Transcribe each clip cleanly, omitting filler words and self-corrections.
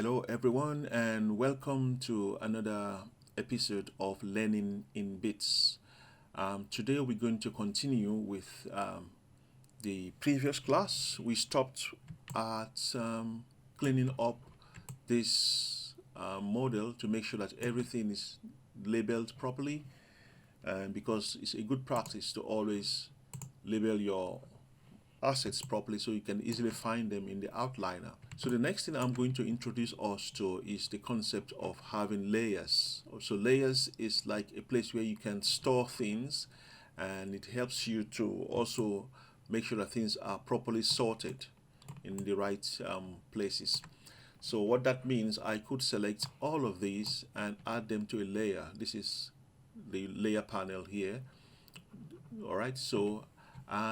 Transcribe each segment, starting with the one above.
Hello everyone and welcome to another episode of Learning in Bits. Today we're going to continue with the previous class. We stopped at cleaning up this model to make sure that everything is labeled properly, and because it's a good practice to always label your assets properly so you can easily find them in the outliner. So the next thing I'm going to introduce us to is the concept of having layers. So layers is like a place where you can store things, and it helps you to also make sure that things are properly sorted in the right places. So what that means, I could select all of these and add them to a layer. This is the layer panel here. All right, so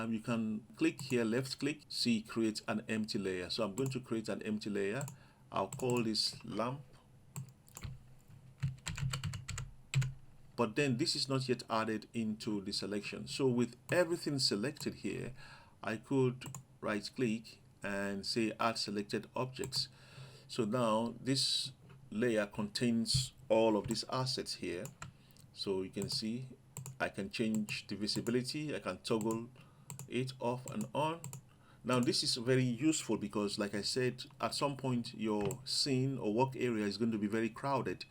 you can click here, left click, see create an empty layer. So I'm going to create an empty layer. I'll call this lamp, but then this is not yet added into the selection. So with everything selected here, I could right click and say add selected objects. So now this layer contains all of these assets here. So you can see I can change the visibility, I can toggle it off and on. Now this is very useful because, like I said, at some point your scene or work area is going to be very crowded,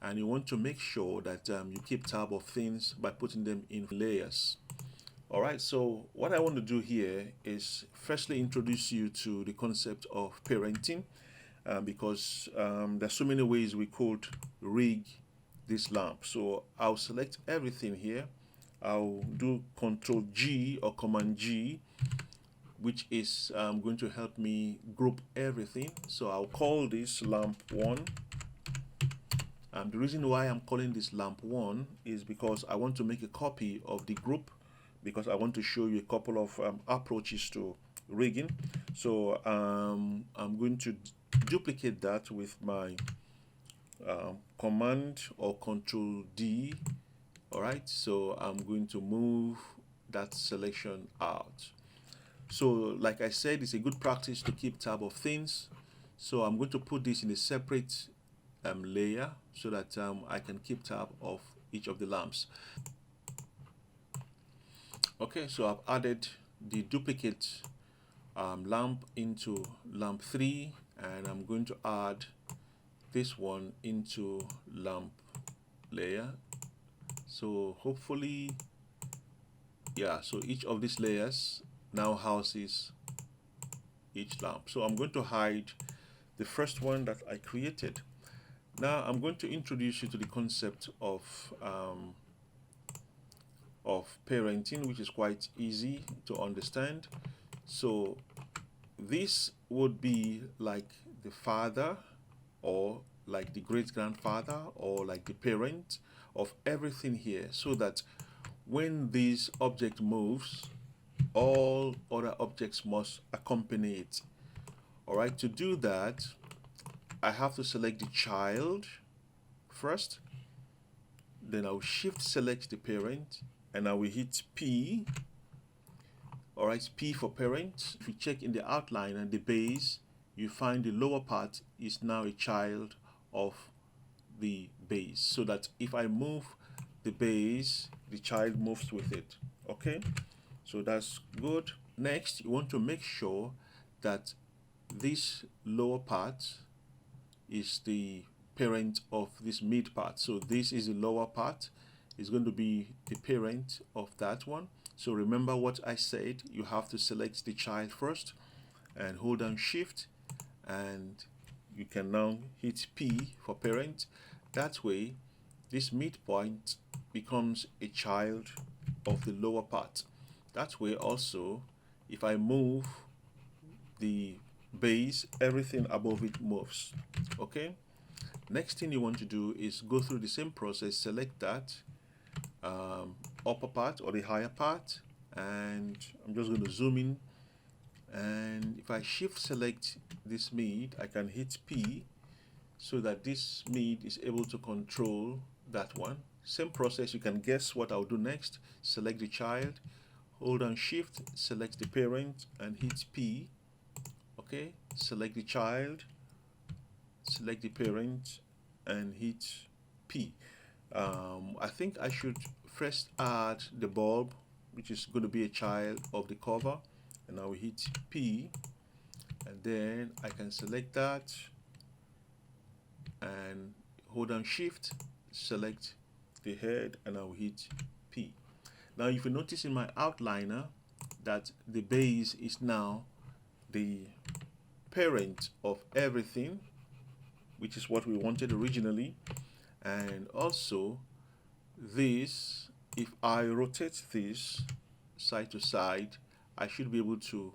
and you want to make sure that you keep tab of things by putting them in layers. Alright, so what I want to do here is firstly introduce you to the concept of parenting, because there's so many ways we could rig this lamp. So I'll select everything here. I'll do Control G or Command G, which is going to help me group everything. So I'll call this lamp 1. The reason why I'm calling this lamp 1 is because I want to make a copy of the group, because I want to show you a couple of approaches to rigging. So I'm going to duplicate that with my Command or Control D. Alright, so I'm going to move that selection out. So like I said, it's a good practice to keep tab of things. So I'm going to put this in a separate layer so that I can keep tab of each of the lamps. Okay, so I've added the duplicate lamp into lamp 3, and I'm going to add this one into lamp layer. So hopefully, yeah, so each of these layers now houses each lamp. So I'm going to hide the first one that I created. Now I'm going to introduce you to the concept of parenting, which is quite easy to understand. So this would be like the father, or like the great-grandfather, or like the parent of everything here, so that when this object moves, all other objects must accompany it. Alright, to do that, I have to select the child first, then I'll shift select the parent, and I will hit P. Alright, P for parent. If you check in the outline and the base, you find the lower part is now a child of the base, so that if I move the base, the child moves with it. Okay, so that's good. Next, you want to make sure that this lower part is the parent of this mid part. So this is the lower part, is going to be the parent of that one. So remember what I said, you have to select the child first and hold down shift, and you can now hit P for parent. That way this midpoint becomes a child of the lower part. That way also, if I move the base, everything above it moves. Okay, next thing you want to do is go through the same process. Select that upper part or the higher part, and I'm just going to zoom in, and if I shift select this mid, I can hit P so that this mid is able to control that one. Same process, you can guess what I'll do next. Select the child, hold on shift, select the parent and hit P. Okay, select the child, select the parent and hit P. I think I should first add the bulb, which is going to be a child of the cover, and I will hit P, and then I can select that and hold down Shift, select the head, and I will hit P. Now if you notice in my outliner that the base is now the parent of everything, which is what we wanted originally. And also this, if I rotate this side to side, I should be able to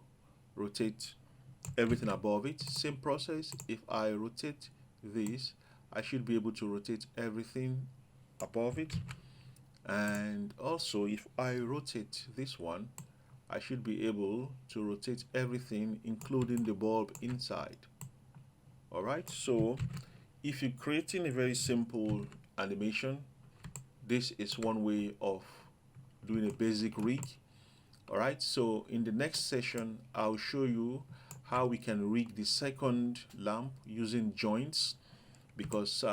rotate everything above it. Same process, if I rotate this, I should be able to rotate everything above it. And also if I rotate this one, I should be able to rotate everything including the bulb inside. Alright, so if you're creating a very simple animation, this is one way of doing a basic rig. Alright, so in the next session I'll show you how we can rig the second lamp using joints, because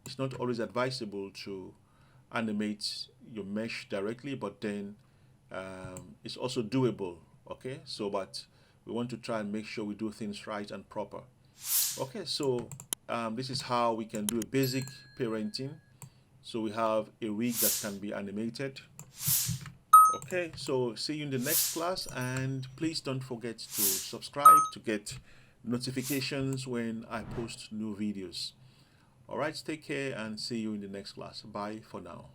it's not always advisable to animate your mesh directly, but then it's also doable. Okay, so but we want to try and make sure we do things right and proper. Okay, so this is how we can do a basic parenting. So we have a rig that can be animated. Okay, so see you in the next class, and please don't forget to subscribe to get notifications when I post new videos. Alright, take care and see you in the next class. Bye for now.